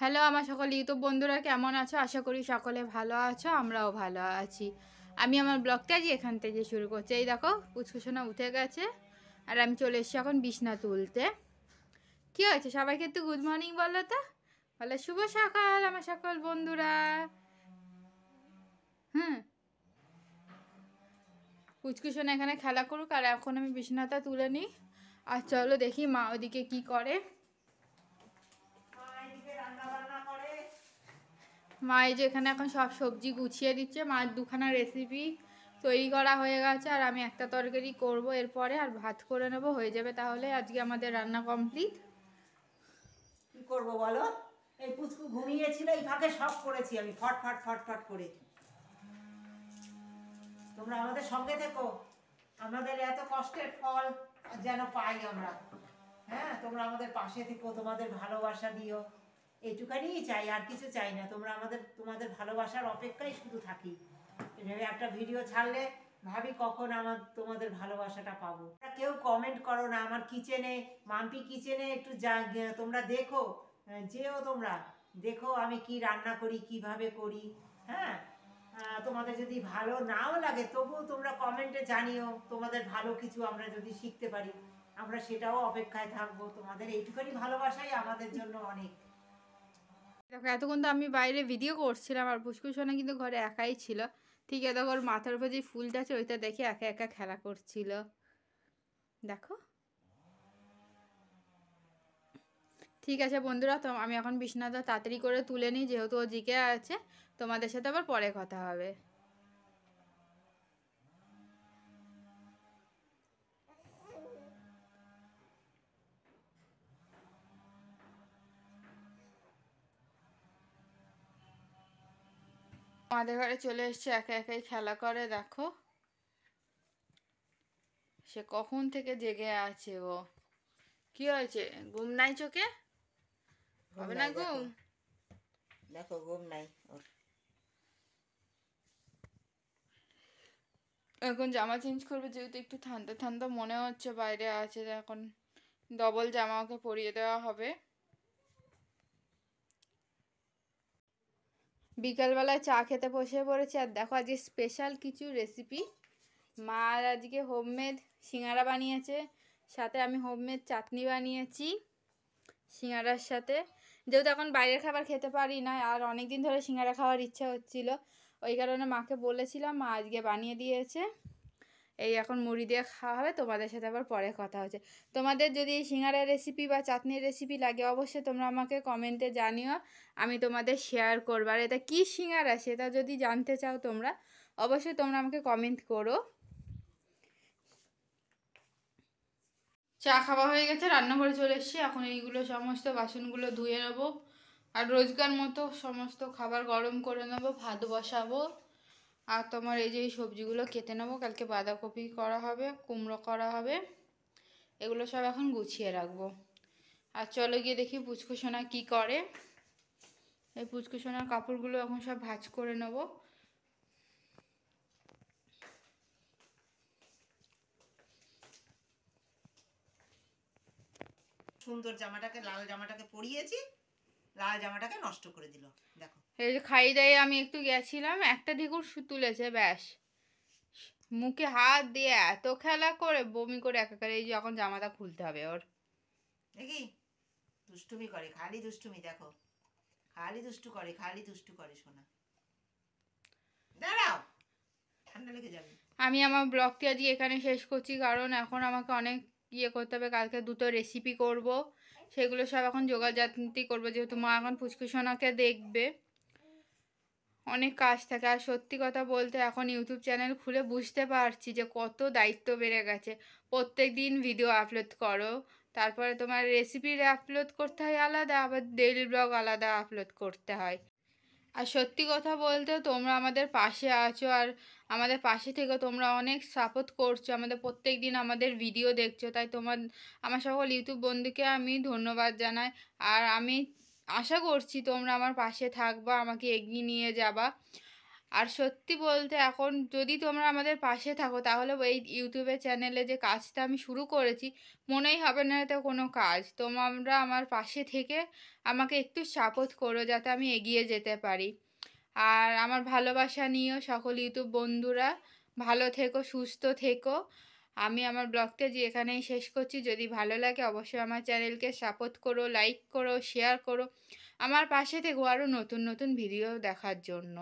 Hello আমার সকল YouTube বন্ধুরা, কেমন আছো? আশা করি সকলে ভালো আছো, আমরাও ভালো আছি। আমি আমার ব্লগটা আজ এখান থেকে শুরু করছি। এই দেখো পুচকুসোনা উঠে গেছে আর আমি চলে এসেছি এখন বিছনা তুলতে। কি হয়েছে, সবাইকে একটু গুড মর্নিং বলো তো, বলে শুভ সকাল আমার সকল বন্ধুরা। হুম, পুচকুসোনা এখানে খেলা করুক আর এখন আমি বিছনাটা তুলে নিই। আর চলো দেখি মা ওদিকে কি করে। মা এই যে এখানে এখন সব সবজি গুছিয়ে দিচ্ছে। মার দুখানা রেসিপি তৈরি করা হয়ে গেছে আর আমি একটা তরকারি করব এরপরে, আর ভাত করে নেব, হয়ে যাবে তাহলে আজকে আমাদের রান্না কমপ্লিট। কি করবো বলো? এই পুচকু ঘুমিয়েছিল, এই ফাঁকে সব করেছি আমি ফট ফট ফট ফট করে। তোমরা আমাদের সঙ্গে থেকো, আমাদের এত কষ্টের ফল যেন পাই আমরা। হ্যাঁ, তোমরা আমাদের পাশে থেকো, তোমাদের ভালোবাসা দিও, এইটুখানিই চাই, আর কিছু চাই না। তোমাদের ভালোবাসার অপেক্ষায় শুধু থাকি। এভাবে একটা ভিডিও ছাড়লে ভাবি কখন তোমাদের ভালোবাসাটা পাবো। কেউ কমেন্ট করো না আমার কিচেনে, মাম্পি কিচেনে একটু তোমরা দেখো, যেও তোমরা দেখো আমি কি রান্না করি, কিভাবে করি। হ্যাঁ, তোমাদের যদি ভালো নাও লাগে তবুও তোমরা কমেন্টে জানিও, তোমাদের ভালো কিছু আমরা যদি শিখতে পারি, আমরা সেটাও অপেক্ষায় থাকবো। তোমাদের এইটুখানি ভালোবাসাই আমাদের জন্য অনেক। দেখো এতক্ষণ তো আমি বাইরে ভিডিও করছিলাম আর পুষ্কুসোনা কিন্তু ঘরে একাই ছিল। ঠিক আছে, দেখো ওর মাথার উপর যে ফুলটা আছে ওইটা দেখে একা একা খেলা করছিল। দেখো, ঠিক আছে বন্ধুরা, তো আমি এখন বিছানাটা তাড়াতাড়ি করে তুলে নিই যেহেতু ও জিকে আছে। তোমাদের সাথে আবার পরে কথা হবে। আমাদের ঘরে চলে এসছে, একা একাই খেলা করে। দেখো সে কখন থেকে জেগে আছে ও। কি হয়েছে, ঘুম নাই চোখে? ঘুম হবে না নাই, দেখো ঘুম? দেখো ঘুম নাই ওর। এখন জামা চেঞ্জ করবে যেহেতু একটু ঠান্ডা ঠান্ডা মনে হচ্ছে, বাইরে আছে এখন ডবল জামা ওকে পরিয়ে দেওয়া হবে। বিকালবেলায় চা খেতে বসে পড়েছি আর দেখো আজকে স্পেশাল কিছু রেসিপি। মা আজকে হোমমেড সিঙ্গারা বানিয়েছে, সাথে আমি হোমমেড চাটনি বানিয়েছি সিঙ্গারার সাথে। যেহেতু এখন বাইরের খাবার খেতে পারি না আর অনেক দিন ধরে সিঙ্গারা খাওয়ার ইচ্ছা হচ্ছিল, ওই কারণে মাকে বলেছিলাম, মা আজকে বানিয়ে দিয়েছে। এই এখন মুড়ি দিয়ে খাওয়া হবে। তোমাদের সাথে আবার পরে কথা হচ্ছে। তোমাদের যদি এই সিঙ্গারার রেসিপি বা চাটনির রেসিপি লাগে অবশ্যই তোমরা আমাকে কমেন্টে জানিও, আমি তোমাদের শেয়ার করবো। আর এটা কী সিঙ্গারা সেটা যদি জানতে চাও তোমরা অবশ্যই তোমরা আমাকে কমেন্ট করো। চা খাওয়া হয়ে গেছে, রান্নাঘরে চলে এসেছি, এখন এইগুলো সমস্ত বাসনগুলো ধুয়ে নেবো আর রোজকার মতো সমস্ত খাবার গরম করে নেবো, ভাত বসাবো। আর তোমার এই যে এই সবজিগুলো কেটে নেবো, কালকে বাঁধাকপি করা হবে, কুমড়ো করা হবে, এগুলো সব এখন গুছিয়ে রাখবো। আর চলো গিয়ে দেখি পুচকুসোনা কি করে। এই পুচকুসোনার কাপড়গুলো এখন সব ভাঁজ করে নেবো। সুন্দর জামাটাকে, লাল জামাটাকে পরিয়েছি, লাল জামাটাকে নষ্ট করে দিল। দেখো, এই যে খাই দাইয়ে আমি একটু গেছিলাম, একটা ঢেকুর তুলেছে ব্যাস, মুখে হাত দিয়ে এত খেলা করে বমি করে একাকার। এই যে এখন জামাটা খুলতে হবে ওর। দেখি দুষ্টুমি করে, খালি দুষ্টুমি, দেখো খালি দুষ্টু করে, খালি দুষ্টু করে। শোনা, দাঁড়াও, ঠান্ডা লেগে যাবে। আমি আমার ব্লগটি আজকে এখানে শেষ করছি, কারণ এখন আমাকে অনেক করতে হবে। কালকে দুটো রেসিপি করব, সেগুলো সব এখন জোগাড়জান্তি করবো যেহেতু মা এখন পুচকুসোনাকে দেখবে, অনেক কাজ থাকে। আর সত্যি কথা বলতে এখন ইউটিউব চ্যানেল খুলে বুঝতে পারছি যে কত দায়িত্ব বেড়ে গেছে। প্রত্যেক দিন ভিডিও আপলোড করো, তারপরে তোমার রেসিপি আপলোড করতে হয় আলাদা, আবার ডেইলি ব্লগ আলাদা আপলোড করতে হয়। আর সত্যি কথা বলতে তোমরা আমাদের পাশে আছো আর আমাদের পাশে থেকে তোমরা অনেক সাপোর্ট করছো, আমাদের প্রত্যেক দিন আমাদের ভিডিও দেখছো, তাই আমার সকল ইউটিউব বন্ধুকে আমি ধন্যবাদ জানাই। আর আমি আশা করছি তোমরা আমার পাশে থাকবা, আমাকে এগিয়ে নিয়ে যাবা। আর সত্যি বলতে এখন যদি তোমরা আমাদের পাশে থাকো তাহলে এই ইউটিউবের চ্যানেলে যে কাজটা আমি শুরু করেছি মনেই হবে না এটা কোনো কাজ। তোমরা আমার পাশে থেকে আমাকে একটু সাপোর্ট করো যাতে আমি এগিয়ে যেতে পারি। আর আমার ভালোবাসা নিয়েও সকল ইউটিউব বন্ধুরা ভালো থেকো, সুস্থ থেকো। আমি আমার ব্লগটা যে এখানেই শেষ করছি। যদি ভালো লাগে অবশ্যই আমার চ্যানেলকে সাপোর্ট করো, লাইক করো, শেয়ার করো। আমার পাশে থেকো আরও নতুন নতুন ভিডিও দেখার জন্য।